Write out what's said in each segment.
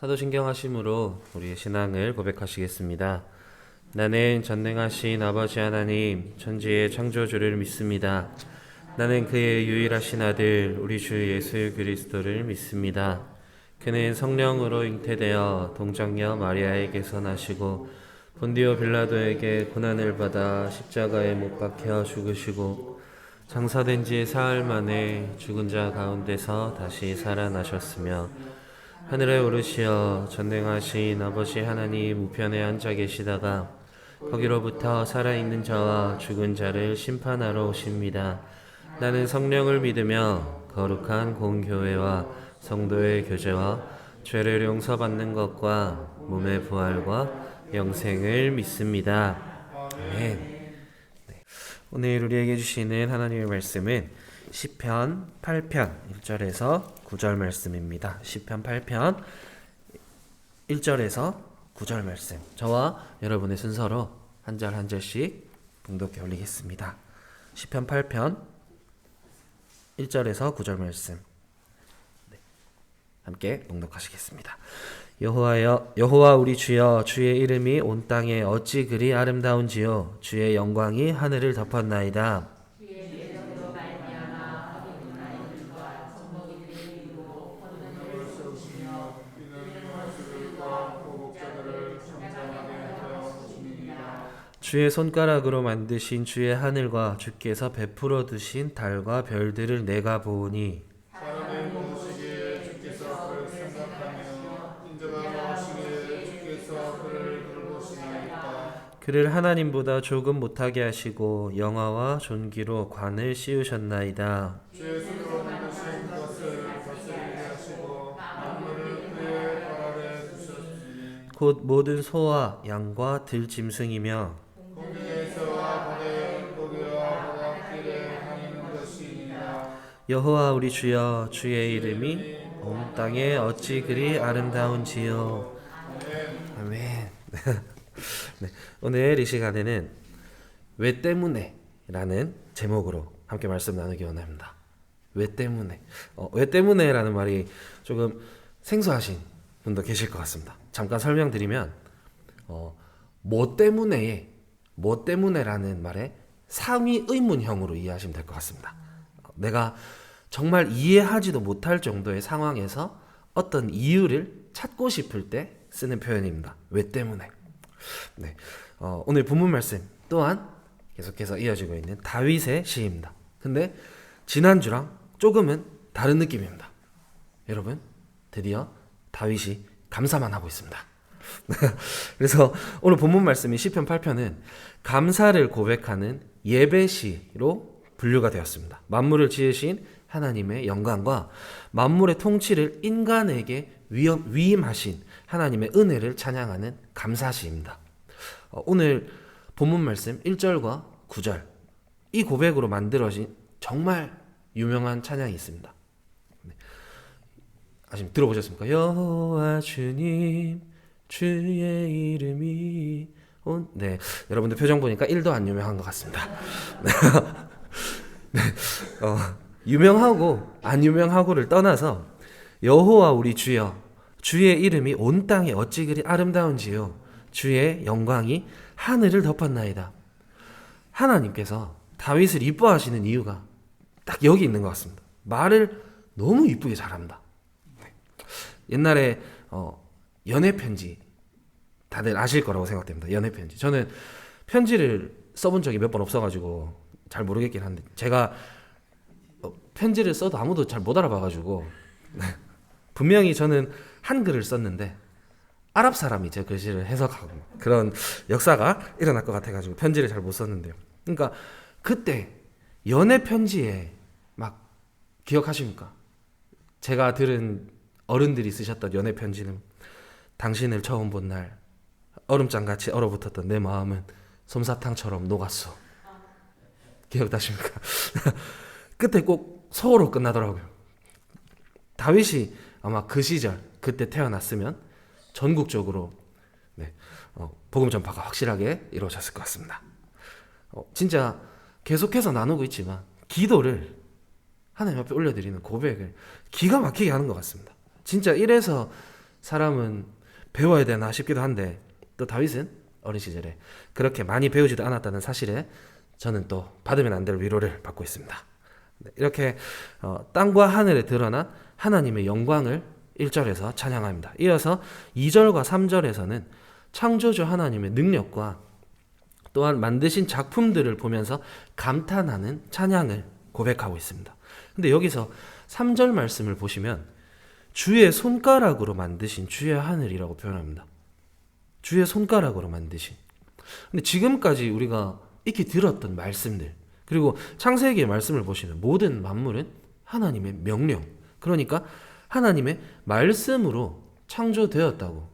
사도신경하심으로 우리의 신앙을 고백하시겠습니다. 나는 전능하신 아버지 하나님, 천지의 창조주를 믿습니다. 나는 그의 유일하신 아들, 우리 주 예수 그리스도를 믿습니다. 그는 성령으로 잉태되어 동정녀 마리아에게서 나시고 본디오 빌라도에게 고난을 받아 십자가에 못 박혀 죽으시고 장사된 지 사흘 만에 죽은 자 가운데서 다시 살아나셨으며 하늘에 오르시어 전능하신 아버지 하나님 우편에 앉아 계시다가 거기로부터 살아있는 자와 죽은 자를 심판하러 오십니다. 나는 성령을 믿으며 거룩한 공교회와 성도의 교제와 죄를 용서받는 것과 몸의 부활과 영생을 믿습니다. 아멘. 오늘 우리에게 주시는 하나님의 말씀은 시편 8편 1절에서 9절 말씀입니다. 시편 8편 1절에서 9절 말씀, 저와 여러분의 순서로 한 절 한 절씩 봉독해 올리겠습니다. 시편 8편 1절에서 9절 말씀 함께 봉독하시겠습니다. 여호와여, 여호와 우리 주여, 주의 이름이 온 땅에 어찌 그리 아름다운지요. 주의 영광이 하늘을 덮었나이다. 주의 손가락으로 만드신 주의 하늘과 주께서 베풀어 두신 달과 별들을 내가 보오니 사람의 모시기에 주께서 그를 생각하며 인자가 모시기에 주께서 그를 돌보시나이다. 그를 하나님보다 조금 못하게 하시고 영화와 존귀로 관을 씌우셨나이다. 주의 손으로 만드신 것을 다스리게 하시고 만물을 그의 발 아래 두셨으니 곧 모든 소와 양과 들짐승이며 공중에서와 바다의 물고기와 바닷길에 다니는 것이니라. 여호와 우리 주여, 주의 이름이 온 땅에 어찌 그리 아름다운지요. 아멘. 네, 오늘 이 시간에는 왜 때문에 라는 제목으로 함께 말씀 나누기 원합니다. 왜 때문에? 왜 때문에 라는 말이 조금 생소하신 분도 계실 것 같습니다. 잠깐 설명드리면 뭐 때문에 라는 말에 상위 의문형으로 이해하시면 될 것 같습니다. 내가 정말 이해하지도 못할 정도의 상황에서 어떤 이유를 찾고 싶을 때 쓰는 표현입니다. 왜 때문에? 네, 오늘 본문 말씀 또한 계속해서 이어지고 있는 다윗의 시입니다. 근데 지난주랑 조금은 다른 느낌입니다. 여러분, 드디어 다윗이 감사만 하고 있습니다. 그래서 오늘 본문 말씀인 시편 8편은 감사를 고백하는 예배시로 분류가 되었습니다. 만물을 지으신 하나님의 영광과 만물의 통치를 인간에게 위임하신 하나님의 은혜를 찬양하는 감사시입니다. 오늘 본문 말씀 1절과 9절, 이 고백으로 만들어진 정말 유명한 찬양이 있습니다. 아시면 들어보셨습니까? 여호와 주님, 주의 이름이 온... 네, 여러분들 표정 보니까 1도 안 유명한 것 같습니다. 네, 유명하고 안 유명하고를 떠나서 여호와 우리 주여, 주의 이름이 온 땅에 어찌 그리 아름다운지요. 주의 영광이 하늘을 덮었나이다. 하나님께서 다윗을 이뻐하시는 이유가 딱 여기 있는 것 같습니다. 말을 너무 이쁘게 잘합니다. 옛날에 연애 편지 다들 아실 거라고 생각됩니다. 연애 편지. 저는 편지를 써본 적이 몇 번 없어가지고 잘 모르겠긴 한데, 제가 편지를 써도 아무도 잘 못 알아봐가지고 분명히 저는 한글을 썼는데 아랍 사람이 제 글씨를 해석하고 그런 역사가 일어날 것 같아가지고 편지를 잘 못 썼는데요. 그러니까 그때 연애 편지에 막 기억하십니까? 제가 들은 어른들이 쓰셨던 연애 편지는 당신을 처음 본 날 얼음장같이 얼어붙었던 내 마음은 솜사탕처럼 녹았어. 기억나십니까? 끝에 꼭 서로 끝나더라고요. 다윗이 아마 그 시절 그때 태어났으면 전국적으로 복음 전파가 확실하게 이루어졌을 것 같습니다. 진짜 계속해서 나누고 있지만 기도를 하나님 앞에 올려드리는 고백을 기가 막히게 하는 것 같습니다. 진짜 1에서 사람은 배워야 되나 싶기도 한데 또 다윗은 어린 시절에 그렇게 많이 배우지도 않았다는 사실에 저는 또 받으면 안 될 위로를 받고 있습니다. 이렇게 땅과 하늘에 드러난 하나님의 영광을 1절에서 찬양합니다. 이어서 2절과 3절에서는 창조주 하나님의 능력과 또한 만드신 작품들을 보면서 감탄하는 찬양을 고백하고 있습니다. 근데 여기서 3절 말씀을 보시면 주의 손가락으로 만드신 주의 하늘이라고 표현합니다. 주의 손가락으로 만드신. 근데 지금까지 우리가 익히 들었던 말씀들, 그리고 창세기의 말씀을 보시면 모든 만물은 하나님의 명령, 그러니까 하나님의 말씀으로 창조되었다고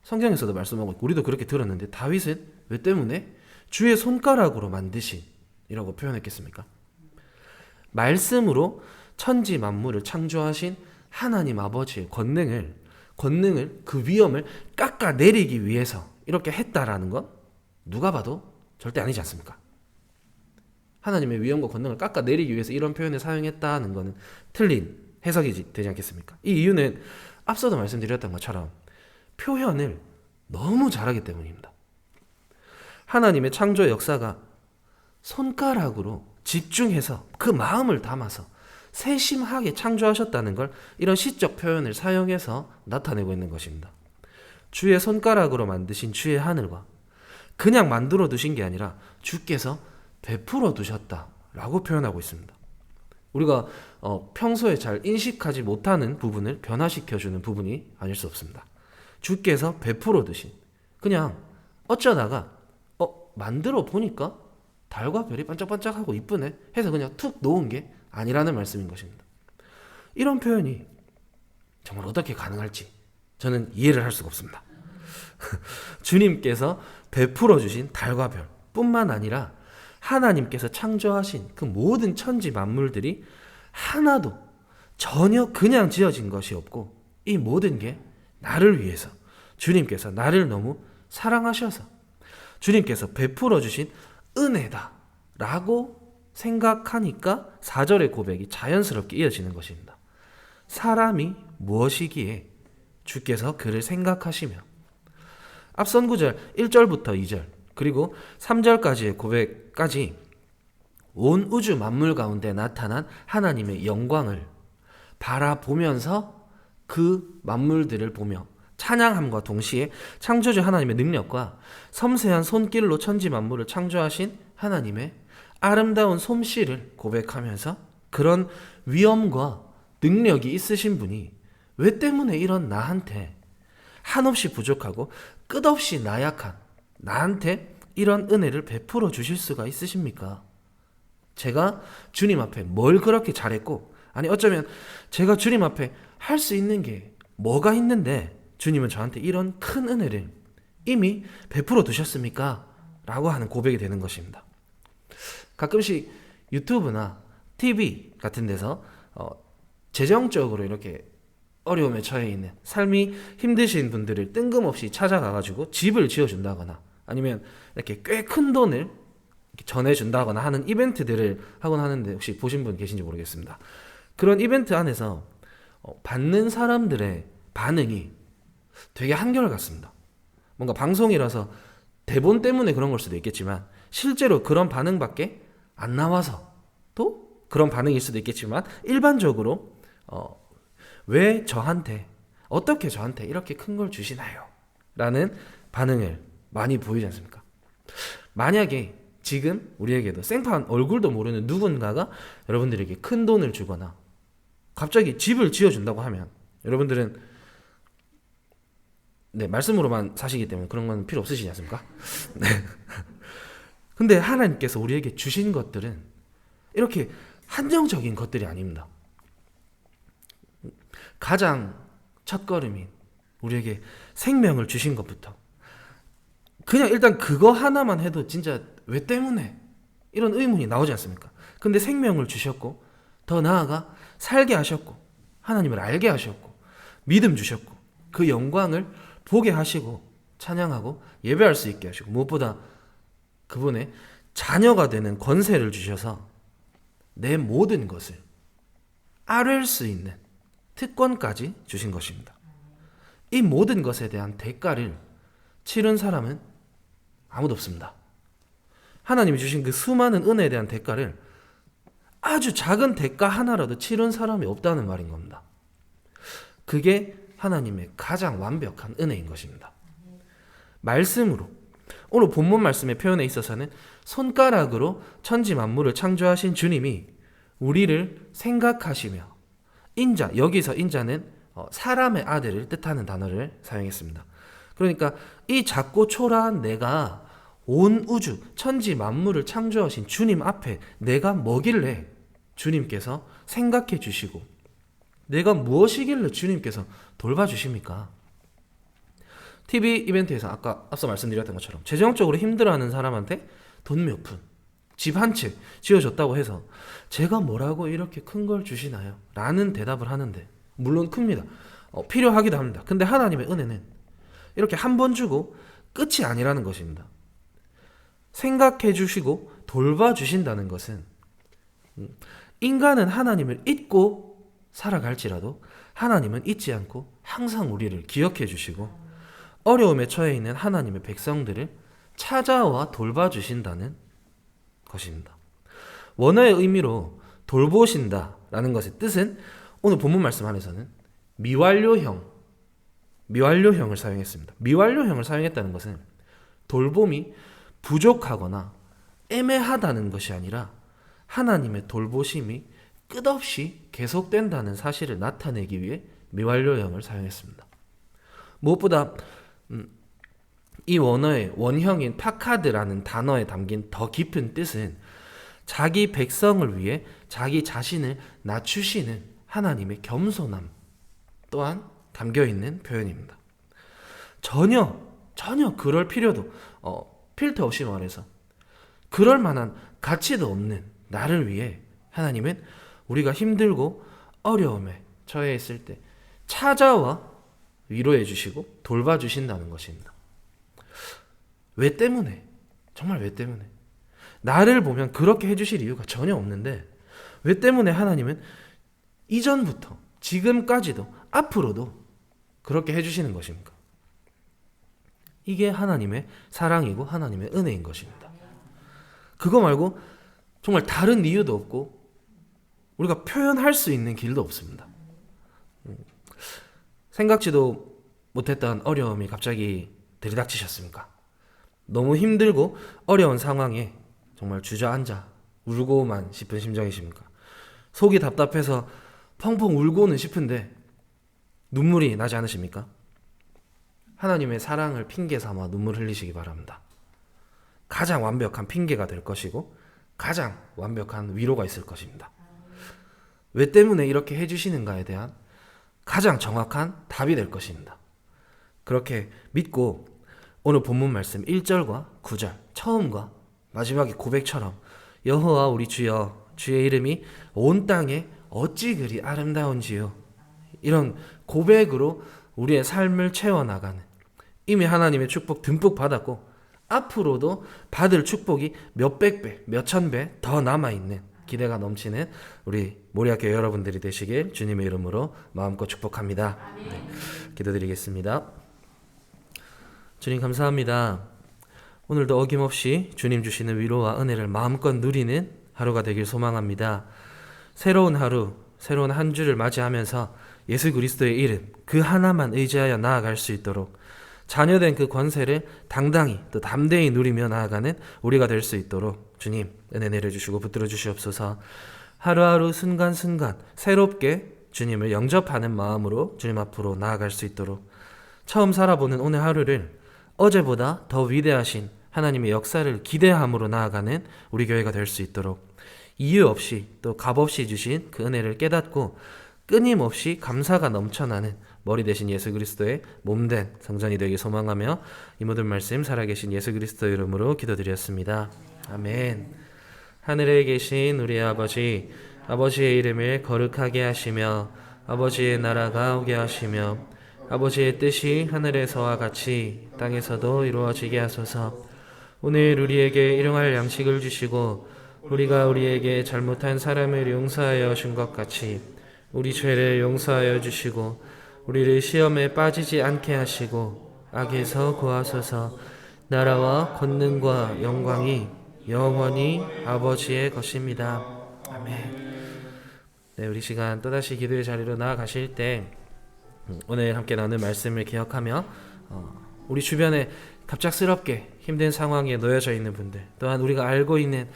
성경에서도 말씀하고 있고 우리도 그렇게 들었는데 다윗은 왜 때문에 주의 손가락으로 만드신이라고 표현했겠습니까? 말씀으로 천지 만물을 창조하신 하나님 아버지의 권능을 그 위엄을 깎아내리기 위해서 이렇게 했다라는 건 누가 봐도 절대 아니지 않습니까? 하나님의 위엄과 권능을 깎아내리기 위해서 이런 표현을 사용했다는 것은 틀린 해석이 되지 않겠습니까? 이 이유는 앞서도 말씀드렸던 것처럼 표현을 너무 잘하기 때문입니다. 하나님의 창조 역사가 손가락으로 집중해서 그 마음을 담아서 세심하게 창조하셨다는 걸 이런 시적 표현을 사용해서 나타내고 있는 것입니다. 주의 손가락으로 만드신 주의 하늘과 그냥 만들어 두신 게 아니라 주께서 베풀어 두셨다라고 표현하고 있습니다. 우리가 평소에 잘 인식하지 못하는 부분을 변화시켜주는 부분이 아닐 수 없습니다. 주께서 베풀어 두신, 그냥 어쩌다가 만들어 보니까 달과 별이 반짝반짝하고 이쁘네 해서 그냥 툭 놓은 게 아니라는 말씀인 것입니다. 이런 표현이 정말 어떻게 가능할지 저는 이해를 할 수가 없습니다. 주님께서 베풀어 주신 달과 별 뿐만 아니라 하나님께서 창조하신 그 모든 천지 만물들이 하나도 전혀 그냥 지어진 것이 없고 이 모든 게 나를 위해서 주님께서 나를 너무 사랑하셔서 주님께서 베풀어 주신 은혜다 라고 생각하니까 4절의 고백이 자연스럽게 이어지는 것입니다. 사람이 무엇이기에 주께서 그를 생각하시며, 앞선 구절 1절부터 2절 그리고 3절까지의 고백까지 온 우주 만물 가운데 나타난 하나님의 영광을 바라보면서 그 만물들을 보며 찬양함과 동시에 창조주 하나님의 능력과 섬세한 손길로 천지 만물을 창조하신 하나님의 아름다운 솜씨를 고백하면서 그런 위엄과 능력이 있으신 분이 왜 때문에 이런 나한테 한없이 부족하고 끝없이 나약한 나한테 이런 은혜를 베풀어 주실 수가 있으십니까? 제가 주님 앞에 뭘 그렇게 잘했고, 아니 어쩌면 제가 주님 앞에 할 수 있는 게 뭐가 있는데 주님은 저한테 이런 큰 은혜를 이미 베풀어 두셨습니까? 라고 하는 고백이 되는 것입니다. 가끔씩 유튜브나 TV 같은 데서 재정적으로 이렇게 어려움에 처해 있는 삶이 힘드신 분들을 뜬금없이 찾아가가지고 집을 지어준다거나 아니면 이렇게 꽤 큰 돈을 전해준다거나 하는 이벤트들을 하곤 하는데 혹시 보신 분 계신지 모르겠습니다. 그런 이벤트 안에서 받는 사람들의 반응이 되게 한결같습니다. 뭔가 방송이라서 대본 때문에 그런 걸 수도 있겠지만 실제로 그런 반응밖에 안 나와서 또 그런 반응일 수도 있겠지만 일반적으로 왜 저한테 어떻게 저한테 이렇게 큰 걸 주시나요? 라는 반응을 많이 보이지 않습니까? 만약에 지금 우리에게도 생판 얼굴도 모르는 누군가가 여러분들에게 큰 돈을 주거나 갑자기 집을 지어준다고 하면 여러분들은 말씀으로만 사시기 때문에 그런 건 필요 없으시지 않습니까? 네. 근데 하나님께서 우리에게 주신 것들은 이렇게 한정적인 것들이 아닙니다. 가장 첫걸음인 우리에게 생명을 주신 것부터 그냥 일단 그거 하나만 해도 진짜 왜 때문에 이런 의문이 나오지 않습니까? 근데 생명을 주셨고 더 나아가 살게 하셨고 하나님을 알게 하셨고 믿음 주셨고 그 영광을 보게 하시고 찬양하고 예배할 수 있게 하시고 무엇보다 그분의 자녀가 되는 권세를 주셔서 내 모든 것을 아뢰 수 있는 특권까지 주신 것입니다. 이 모든 것에 대한 대가를 치른 사람은 아무도 없습니다. 하나님이 주신 그 수많은 은혜에 대한 대가를 아주 작은 대가 하나라도 치른 사람이 없다는 말인 겁니다. 그게 하나님의 가장 완벽한 은혜인 것입니다. 말씀으로, 오늘 본문 말씀의 표현에 있어서는 손가락으로 천지 만물을 창조하신 주님이 우리를 생각하시며, 인자, 여기서 인자는 사람의 아들을 뜻하는 단어를 사용했습니다. 그러니까 이 작고 초라한 내가 온 우주, 천지 만물을 창조하신 주님 앞에 내가 뭐길래 주님께서 생각해 주시고, 내가 무엇이길래 주님께서 돌봐주십니까? TV 이벤트에서 앞서 말씀드렸던 것처럼 재정적으로 힘들어하는 사람한테 돈 몇 푼, 집 한 채 지어줬다고 해서 제가 뭐라고 이렇게 큰 걸 주시나요? 라는 대답을 하는데, 물론 큽니다. 필요하기도 합니다. 근데 하나님의 은혜는 이렇게 한 번 주고 끝이 아니라는 것입니다. 생각해 주시고 돌봐주신다는 것은, 인간은 하나님을 잊고 살아갈지라도 하나님은 잊지 않고 항상 우리를 기억해 주시고 어려움에 처해 있는 하나님의 백성들을 찾아와 돌봐주신다는 것입니다. 원어의 의미로 돌보신다라는 것의 뜻은 오늘 본문 말씀 안에서는 미완료형을 사용했습니다. 미완료형을 사용했다는 것은 돌봄이 부족하거나 애매하다는 것이 아니라 하나님의 돌보심이 끝없이 계속된다는 사실을 나타내기 위해 미완료형을 사용했습니다. 무엇보다 이 원어의 원형인 파카드라는 단어에 담긴 더 깊은 뜻은 자기 백성을 위해 자기 자신을 낮추시는 하나님의 겸손함 또한 담겨있는 표현입니다. 전혀 그럴 필요도, 필터 없이 말해서 그럴 만한 가치도 없는 나를 위해 하나님은 우리가 힘들고 어려움에 처해 있을 때 찾아와 위로해 주시고 돌봐주신다는 것입니다. 왜 때문에? 정말 왜 때문에? 나를 보면 그렇게 해주실 이유가 전혀 없는데 왜 때문에 하나님은 이전부터 지금까지도 앞으로도 그렇게 해주시는 것입니까? 이게 하나님의 사랑이고 하나님의 은혜인 것입니다. 그거 말고 정말 다른 이유도 없고 우리가 표현할 수 있는 길도 없습니다. 생각지도 못했던 어려움이 갑자기 들이닥치셨습니까? 너무 힘들고 어려운 상황에 정말 주저앉아 울고만 싶은 심정이십니까? 속이 답답해서 펑펑 울고는 싶은데 눈물이 나지 않으십니까? 하나님의 사랑을 핑계 삼아 눈물 흘리시기 바랍니다. 가장 완벽한 핑계가 될 것이고 가장 완벽한 위로가 있을 것입니다. 왜 때문에 이렇게 해주시는가에 대한 가장 정확한 답이 될 것입니다. 그렇게 믿고 오늘 본문 말씀 1절과 9절 처음과 마지막의 고백처럼 여호와 우리 주여 주의 이름이 온 땅에 어찌 그리 아름다운지요, 이런 고백으로 우리의 삶을 채워나가는, 이미 하나님의 축복 듬뿍 받았고 앞으로도 받을 축복이 몇백 배, 몇천 배 더 남아있는 기대가 넘치는 우리 모리학교 여러분들이 되시길 주님의 이름으로 마음껏 축복합니다. 네, 기도드리겠습니다. 주님 감사합니다. 오늘도 어김없이 주님 주시는 위로와 은혜를 마음껏 누리는 하루가 되길 소망합니다. 새로운 하루, 새로운 한 주를 맞이하면서 예수 그리스도의 이름 그 하나만 의지하여 나아갈 수 있도록 자녀된 그 권세를 당당히 또 담대히 누리며 나아가는 우리가 될 수 있도록 주님 은혜 내려주시고 붙들어 주시옵소서. 하루하루 순간순간 새롭게 주님을 영접하는 마음으로 주님 앞으로 나아갈 수 있도록 처음 살아보는 오늘 하루를 어제보다 더 위대하신 하나님의 역사를 기대함으로 나아가는 우리 교회가 될 수 있도록 이유 없이 또 값없이 주신 그 은혜를 깨닫고 끊임없이 감사가 넘쳐나는 머리 대신 예수 그리스도의 몸된 성전이 되길 소망하며 이 모든 말씀 살아계신 예수 그리스도 이름으로 기도드렸습니다. 아멘. 하늘에 계신 우리 아버지, 아버지의 이름을 거룩하게 하시며 아버지의 나라가 오게 하시며 아버지의 뜻이 하늘에서와 같이 땅에서도 이루어지게 하소서. 오늘 우리에게 일용할 양식을 주시고 우리가 우리에게 잘못한 사람을 용서하여 준 것 같이 우리 죄를 용서하여 주시고 우리를 시험에 빠지지 않게 하시고 악에서 구하소서. 나라와 권능과 영광이 영원히 아버지의 것입니다. 아멘. 네, 우리 시간 또다시 기도의 자리로 나아가실 때 오늘 함께 나눈 말씀을 기억하며 우리 주변에 갑작스럽게 힘든 상황에 놓여져 있는 분들, 또한 우리가 알고 있는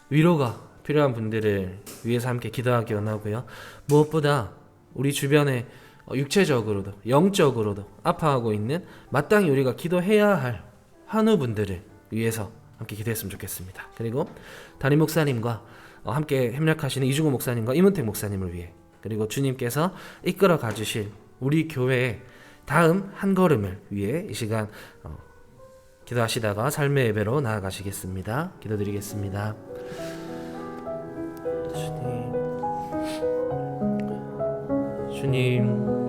위로가 필요한 분들을 위해서 함께 기도하기 원하고요. 무엇보다 우리 주변에 육체적으로도 영적으로도 아파하고 있는 마땅히 우리가 기도해야 할 환우분들을 위해서 함께 기도했으면 좋겠습니다. 그리고 담임 목사님과 함께 협력하시는 이중호 목사님과 이문택 목사님을 위해, 그리고 주님께서 이끌어 가주실 우리 교회의 다음 한 걸음을 위해 이 시간 기도하시다가 삶의 예배로 나아가시겠습니다. 기도드리겠습니다. 주님,